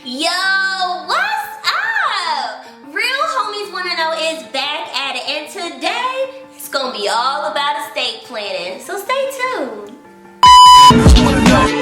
Yo, what's up? Real Homies Wanna Know is back at it, and today it's gonna be all about estate planning. So stay tuned.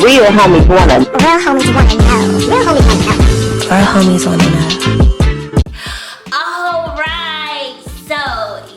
Real homies wanna know. Real homies wanna know. Real homies wanna know. Our homies wanna know. Alright, so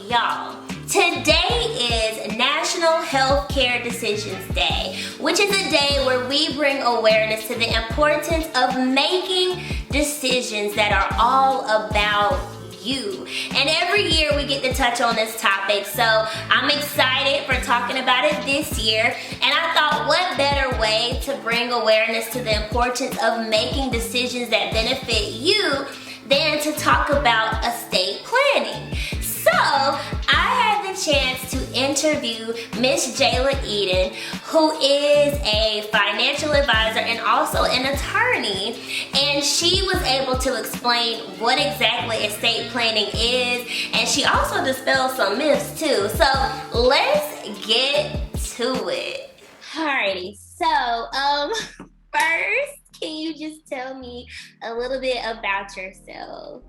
y'all, today is National Healthcare Decisions Day, which is a day where we bring awareness to the importance of making decisions that are all about you. And every year we get to touch on this topic, so I'm excited for talking about it this year. And I thought, what better way to bring awareness to the importance of making decisions that benefit you than to talk about estate planning. So I had the chance to interview Miss Jala Eaton, who is a financial advisor and also an attorney, and she was able to explain what exactly estate planning is, and she also dispelled some myths too. So let's get to it. Alrighty, so first, can you just tell me a little bit about yourself?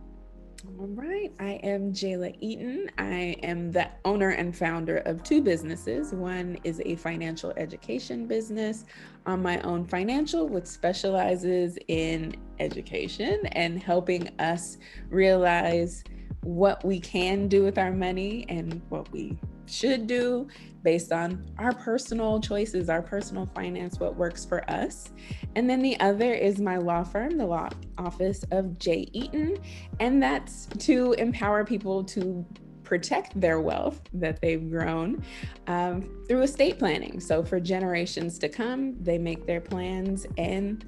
All right, I am Jala Eaton. I am the owner and founder of two businesses. One is a financial education business on my own financial, which specializes in education and helping us realize what we can do with our money and what we should do based on our personal choices, our personal finance, what works for us. And then the other is my law firm, the law office of Jala Eaton, and that's to empower people to protect their wealth that they've grown through estate planning. So for generations to come, they make their plans and,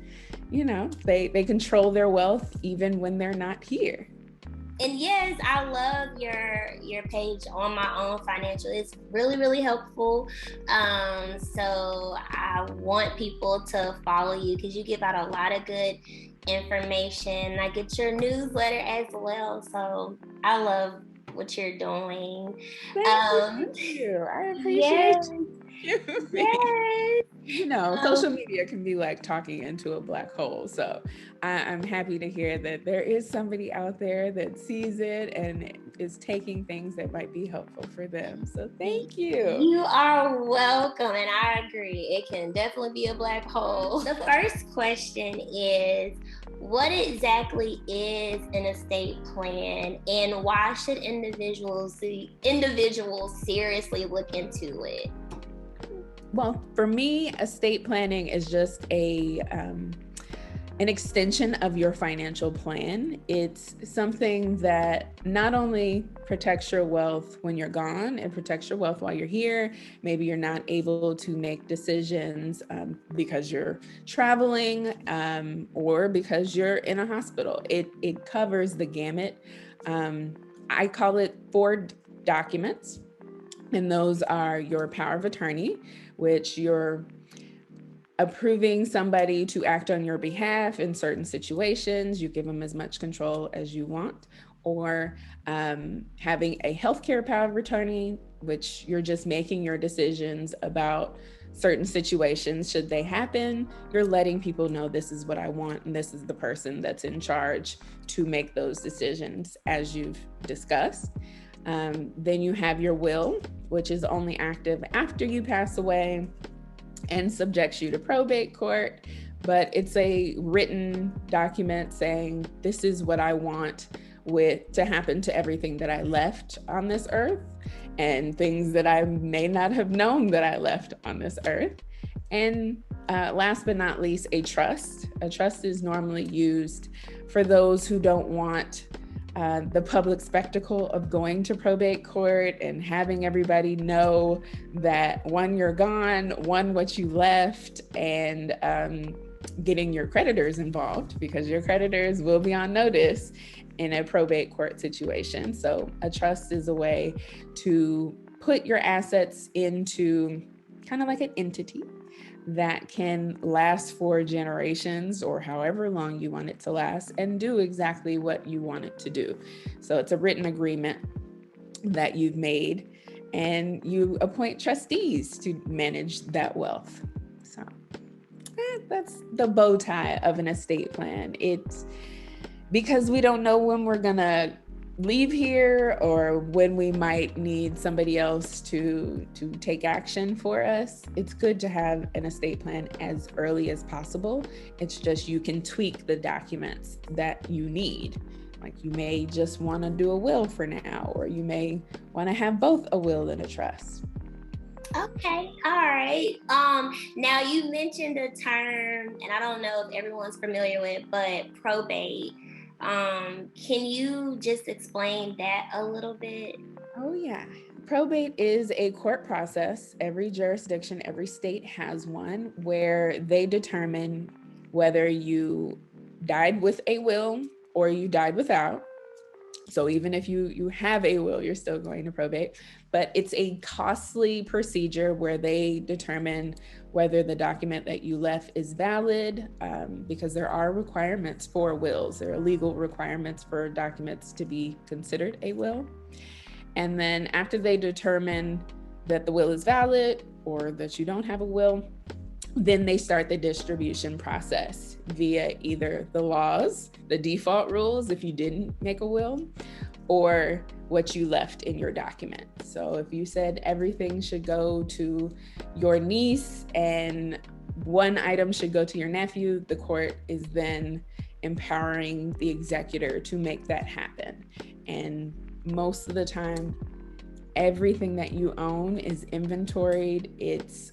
they control their wealth even when they're not here. And yes, I love your page on my own financial. It's really, really helpful. So I want people to follow you because you give out a lot of good information. I get your newsletter as well. So I love what you're doing. Thank you. I appreciate you. Yes. Social media can be like talking into a black hole. So I'm happy to hear that there is somebody out there that sees it and is taking things that might be helpful for them. So thank you. You are welcome. And I agree. It can definitely be a black hole. The first question is, what exactly is an estate plan and why should individuals seriously look into it? Well, for me, estate planning is just an extension of your financial plan. It's something that not only protects your wealth when you're gone, it protects your wealth while you're here. Maybe you're not able to make decisions because you're traveling or because you're in a hospital. It covers the gamut. I call it 4 documents, and those are your power of attorney, which you're approving somebody to act on your behalf in certain situations. You give them as much control as you want, or having a healthcare power of attorney, which you're just making your decisions about certain situations. Should they happen, you're letting people know this is what I want, and this is the person that's in charge to make those decisions as you've discussed. Then you have your will, which is only active after you pass away and subjects you to probate court, but it's a written document saying this is what I want to happen to everything that I left on this earth and things that I may not have known that I left on this earth. And last but not least, a trust. A trust is normally used for those who don't want the public spectacle of going to probate court and having everybody know that one, you're gone, one, what you left, and getting your creditors involved, because your creditors will be on notice in a probate court situation. So a trust is a way to put your assets into kind of like an entity that can last for generations or however long you want it to last and do exactly what you want it to do. So it's a written agreement that you've made, and you appoint trustees to manage that wealth. So that's the bow tie of an estate plan. It's because we don't know when we're gonna leave here or when we might need somebody else to take action for us. It's good to have an estate plan as early as possible. It's just you can tweak the documents that you need. Like you may just want to do a will for now, or you may want to have both a will and a trust. Okay, all right. Now you mentioned a term, and I don't know if everyone's familiar with, but probate. Can you just explain that a little bit? Oh yeah. Probate is a court process. Every jurisdiction, every state has one where they determine whether you died with a will or you died without. So even if you have a will, you're still going to probate, but it's a costly procedure where they determine whether the document that you left is valid, because there are requirements for wills. There are legal requirements for documents to be considered a will. And then after they determine that the will is valid or that you don't have a will, then they start the distribution process via either the laws, the default rules if you didn't make a will, or what you left in your document. So if you said everything should go to your niece and one item should go to your nephew, the court is then empowering the executor to make that happen. And most of the time, everything that you own is inventoried. It's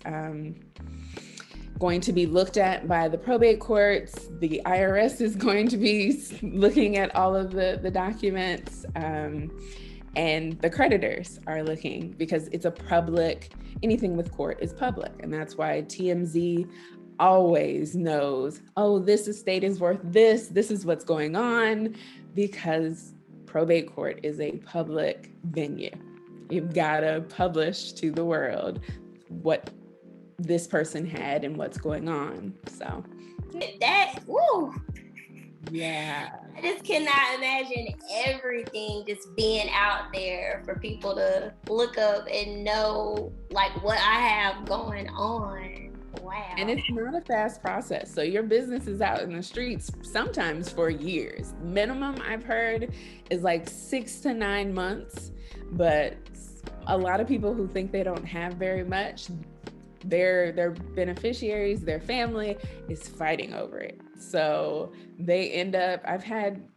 going to be looked at by the probate courts. The IRS is going to be looking at all of the documents, and the creditors are looking, because it's a public, anything with court is public. And that's why TMZ always knows, oh, this estate is worth this is what's going on, because probate court is a public venue. You've got to publish to the world what this person had and what's going on. So That, woo. Yeah. I just cannot imagine everything just being out there for people to look up and know like what I have going on. Wow. And it's not a fast process. So your business is out in the streets sometimes for years. Minimum I've heard is like 6 to 9 months, but a lot of people who think they don't have very much, their beneficiaries, their family is fighting over it. So they end up, I've had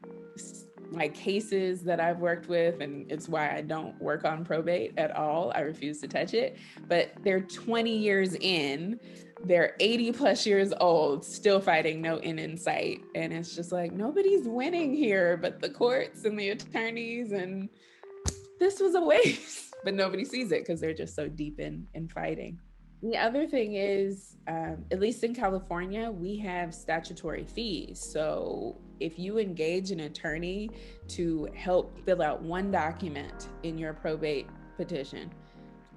like cases that I've worked with, and it's why I don't work on probate at all. I refuse to touch it, but they're 20 years in, they're 80 plus years old, still fighting, no end in sight. And it's just like, nobody's winning here but the courts and the attorneys, and this was a waste, but nobody sees it because they're just so deep in fighting. The other thing is, at least in California, we have statutory fees. So if you engage an attorney to help fill out one document in your probate petition,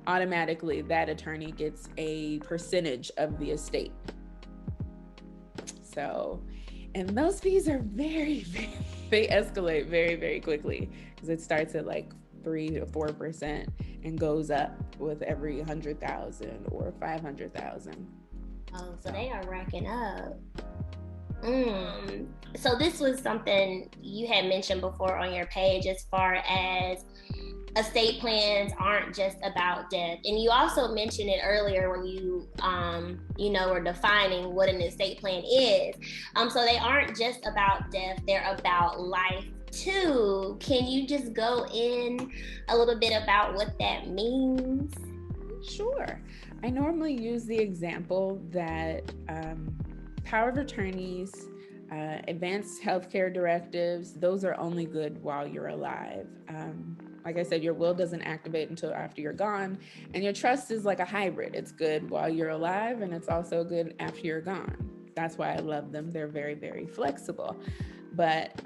automatically that attorney gets a percentage of the estate. So, and those fees are they escalate very, very quickly, because it starts at like 3 to 4% and goes up with every 100,000 or 500,000. Oh, so they are racking up. So this was something you had mentioned before on your page, as far as estate plans aren't just about death. And you also mentioned it earlier when you were defining what an estate plan is. So they aren't just about death, they're about life too. Can you just go in a little bit about what that means? Sure. I normally use the example that power of attorneys, advanced healthcare directives, those are only good while you're alive. Like I said, your will doesn't activate until after you're gone, and your trust is like a hybrid. It's good while you're alive, and it's also good after you're gone. That's why I love them. They're very, very flexible. But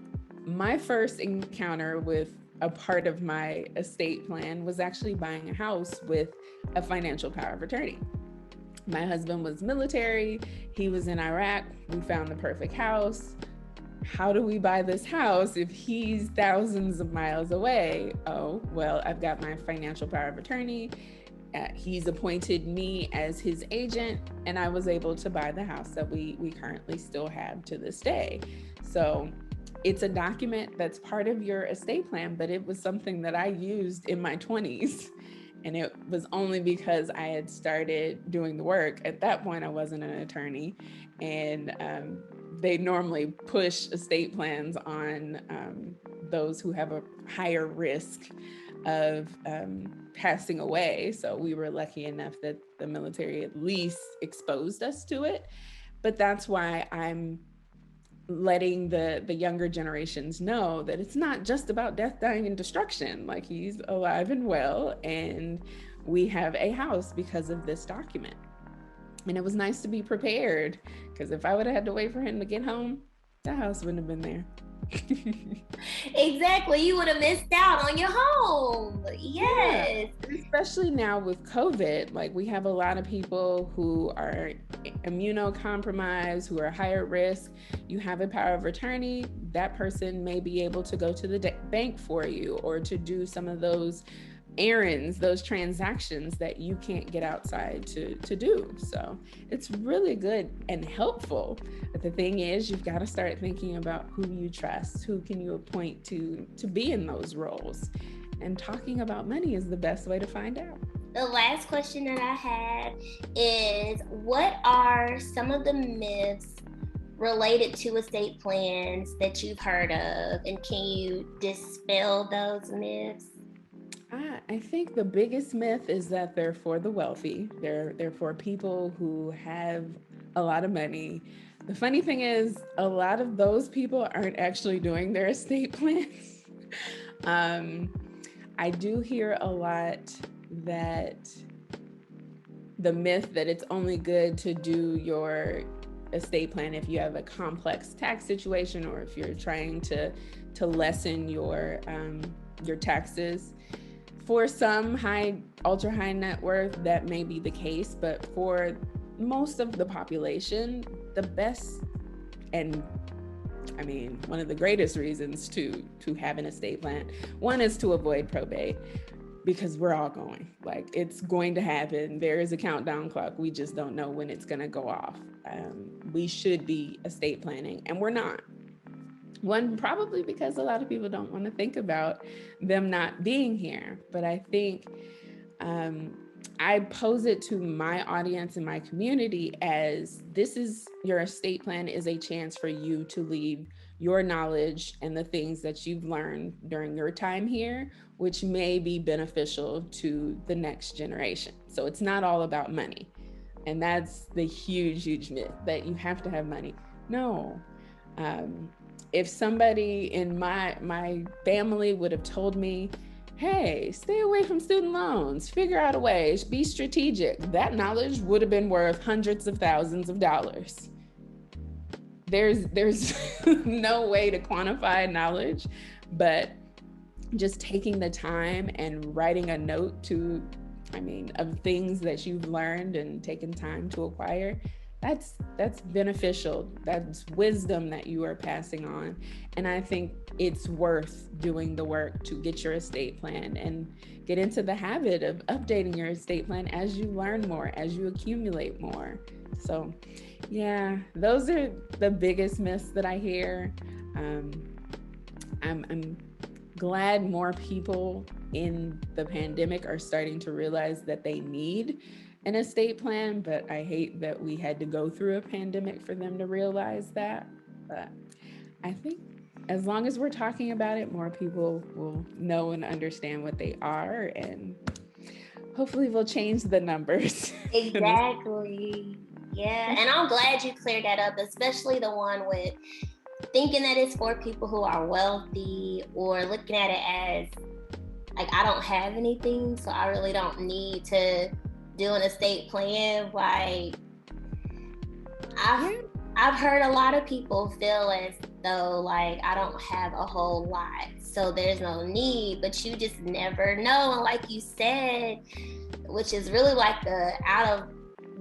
my first encounter with a part of my estate plan was actually buying a house with a financial power of attorney. My husband was military. He was in Iraq. We found the perfect house. How do we buy this house if he's thousands of miles away? Oh, well, I've got my financial power of attorney. He's appointed me as his agent, and I was able to buy the house that we currently still have to this day. So it's a document that's part of your estate plan, but it was something that I used in my 20s. And it was only because I had started doing the work. At that point, I wasn't an attorney. And they normally push estate plans on those who have a higher risk of passing away. So we were lucky enough that the military at least exposed us to it. But that's why I'm letting the younger generations know that it's not just about death, dying, and destruction. Like, he's alive and well, and we have a house because of this document. And it was nice to be prepared, because if I would have had to wait for him to get home, that house wouldn't have been there. Exactly. You would have missed out on your home. Yes. Yeah. Especially now with COVID, like, we have a lot of people who are immunocompromised, who are higher risk. You have a power of attorney, that person may be able to go to the bank for you, or to do some of those errands, those transactions that you can't get outside to do. So it's really good and helpful. But the thing is, you've got to start thinking about who you trust, who can you appoint to be in those roles. And talking about money is the best way to find out. The last question that I have is, what are some of the myths related to estate plans that you've heard of, and can you dispel those myths? I think the biggest myth is that they're for the wealthy. They're for people who have a lot of money. The funny thing is, a lot of those people aren't actually doing their estate plans. I do hear a lot that the myth that it's only good to do your estate plan if you have a complex tax situation, or if you're trying to lessen your taxes. For some ultra high net worth, that may be the case, but for most of the population, the best, and I mean, one of the greatest reasons to have an estate plan, one is to avoid probate, because we're all going, like, it's going to happen. There is a countdown clock. We just don't know when it's going to go off. We should be estate planning, and we're not. One, probably because a lot of people don't want to think about them not being here. But I think I pose it to my audience and my community as, this is, your estate plan is a chance for you to leave your knowledge and the things that you've learned during your time here, which may be beneficial to the next generation. So it's not all about money. And that's the huge myth, that you have to have money. No. If somebody in my family would have told me, hey, stay away from student loans, figure out a way, be strategic, that knowledge would have been worth hundreds of thousands of dollars. There's no way to quantify knowledge, but just taking the time and writing a note of things that you've learned and taken time to acquire, that's beneficial. That's wisdom that you are passing on. And I think it's worth doing the work to get your estate plan and get into the habit of updating your estate plan as you learn more, as you accumulate more. So yeah, those are the biggest myths that I hear. I'm glad more people in the pandemic are starting to realize that they need an estate plan, but I hate that we had to go through a pandemic for them to realize that. But I think as long as we're talking about it, more people will know and understand what they are, and hopefully we'll change the numbers. Exactly. Yeah, and I'm glad you cleared that up, especially the one with thinking that it's for people who are wealthy, or looking at it as, like, I don't have anything, so I really don't need to do an estate plan. Like, I've heard a lot of people feel as though, like, I don't have a whole lot, so there's no need, but you just never know. And like you said, which is really like the out of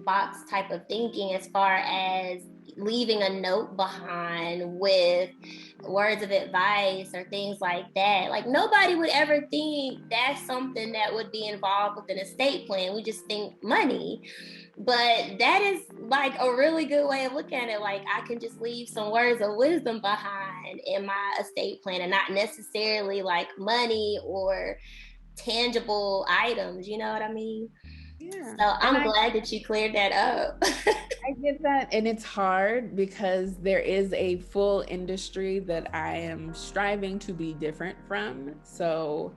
box type of thinking, as far as leaving a note behind with words of advice or things like that. Like nobody would ever think that's something that would be involved with an estate plan. We just think money. But that is like a really good way of looking at it. Like I can just leave some words of wisdom behind in my estate plan and not necessarily like money or tangible items. You know what I mean? Yeah. So And I'm glad that you cleared that up. I get that. And it's hard because there is a full industry that I am striving to be different from. So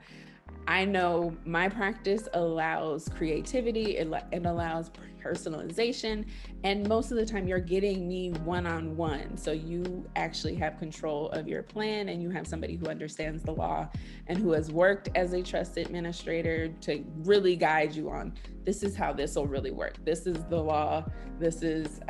I know my practice allows creativity, it allows personalization, and most of the time you're getting me one-on-one. So you actually have control of your plan and you have somebody who understands the law and who has worked as a trust administrator to really guide you on, this is how this will really work. This is the law. This is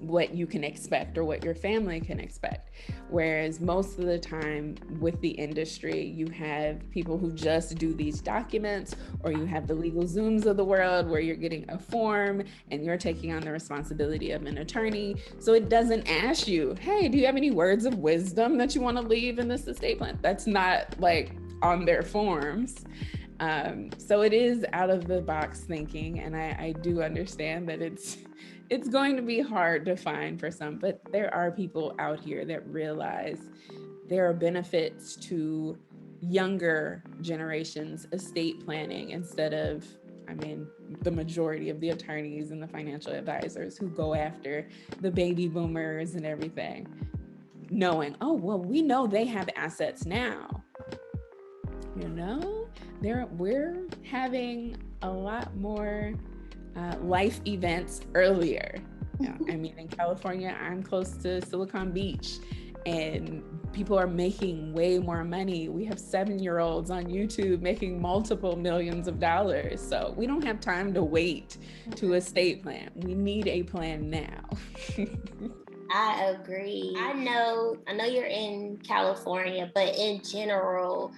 what you can expect or what your family can expect. Whereas most of the time with the industry, you have people who just do these documents, or you have the legal Zooms of the world where you're getting a form and you're taking on the responsibility of an attorney. So it doesn't ask you, hey, do you have any words of wisdom that you want to leave in this estate plan? That's not like on their forms. So it is out of the box thinking, and I do understand that it's going to be hard to find for some, but there are people out here that realize there are benefits to younger generations estate planning instead of, the majority of the attorneys and the financial advisors who go after the baby boomers and everything, knowing, oh, well, we know they have assets now. We're having a lot more life events earlier. In California, I'm close to Silicon Beach, and people are making way more money. We have 7-year-olds on YouTube making multiple millions of dollars. So we don't have time to wait to estate plan. We need a plan now. I agree. I know you're in California, but in general,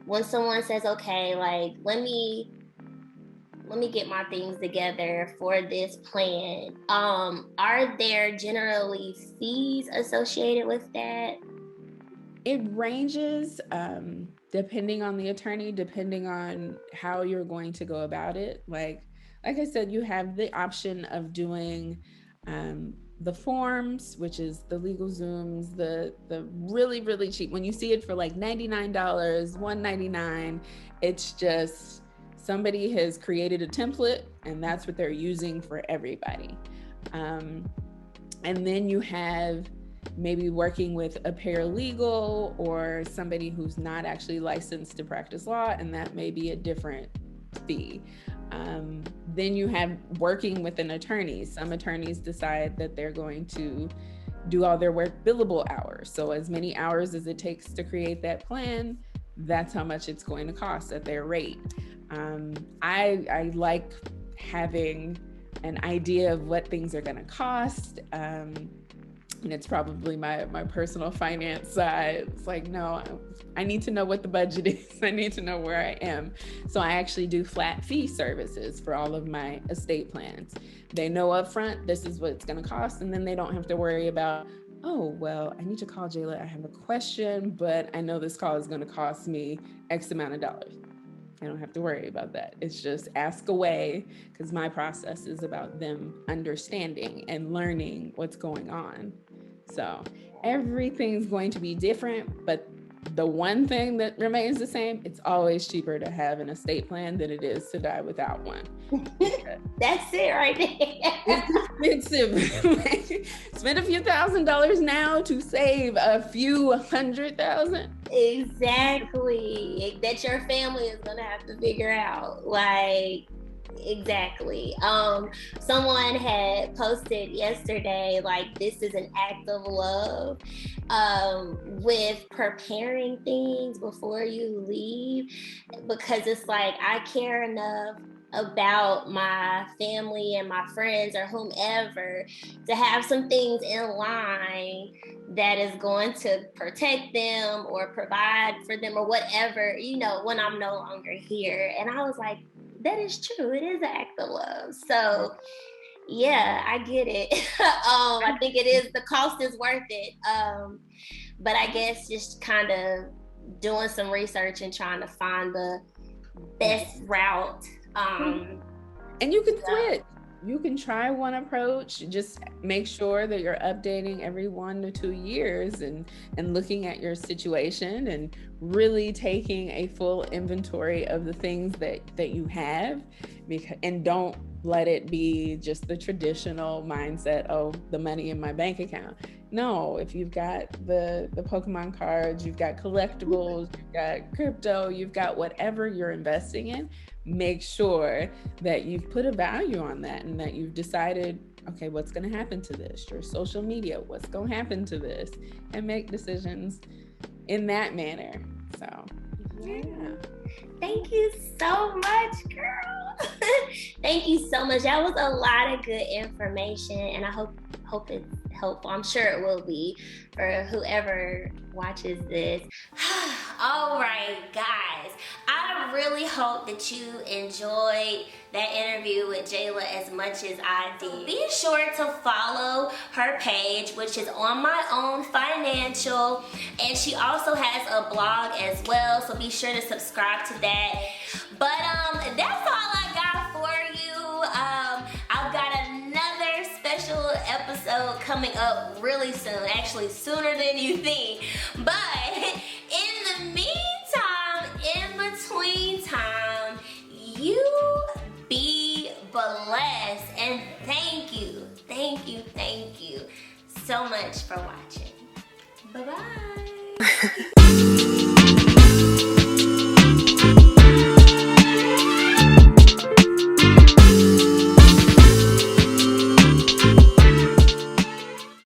when someone says, okay, like, let me get my things together for this plan, are there generally fees associated with that? It ranges depending on the attorney, depending on how you're going to go about it. Like I said, you have the option of doing the forms, which is the legal Zooms, the really, really cheap. When you see it for like $99, $199, it's just somebody has created a template and that's what they're using for everybody. And then you have maybe working with a paralegal or somebody who's not actually licensed to practice law, and that may be a different fee. Then you have working with an attorney. Some attorneys decide that they're going to do all their work billable hours. So as many hours as it takes to create that plan, that's how much it's going to cost at their rate. I like having an idea of what things are going to cost. And it's probably my personal finance side. It's like, no, I need to know what the budget is. I need to know where I am. So I actually do flat fee services for all of my estate plans. They know upfront, this is what it's going to cost. And then they don't have to worry about, oh, well, I need to call Jayla. I have a question, but I know this call is going to cost me X amount of dollars. I don't have to worry about that. It's just ask away, because my process is about them understanding and learning what's going on. So everything's going to be different, but the one thing that remains the same, it's always cheaper to have an estate plan than it is to die without one. That's it right there. It's expensive. Spend a few $1,000s now to save a few $100,000. Exactly. That your family is gonna have to figure out. Like, exactly. Someone had posted yesterday, like, this is an act of love, with preparing things before you leave, because it's like, I care enough about my family and my friends or whomever to have some things in line that is going to protect them or provide for them or whatever, when I'm no longer here. And I was like, that is true. It is an act of love. So Yeah, I get it. I think it is, the cost is worth it. But I guess just kind of doing some research and trying to find the best route. And you can switch. You can try one approach. Just make sure that you're updating every 1 to 2 years and looking at your situation and really taking a full inventory of the things that you have, and don't let it be just the traditional mindset, oh, the money in my bank account. No, if you've got the Pokemon cards, you've got collectibles, you've got crypto, you've got whatever you're investing in, make sure that you've put a value on that and that you've decided, okay, what's going to happen to this? Your social media, what's going to happen to this? And make decisions in that manner. So, yeah. Thank you so much, girl. Thank you so much. That was a lot of good information, and I hope it's helpful. I'm sure it will be for whoever watches this. All right, guys. I really hope that you enjoyed that interview with Jayla as much as I did. Be sure to follow her page, which is On My Own Financial, and she also has a blog as well, so be sure to subscribe to that. But that's all I got for you. I've got another special episode coming up really soon, actually sooner than you think. But in the meantime, in between time, you be blessed, and thank you so much for watching. Bye-bye.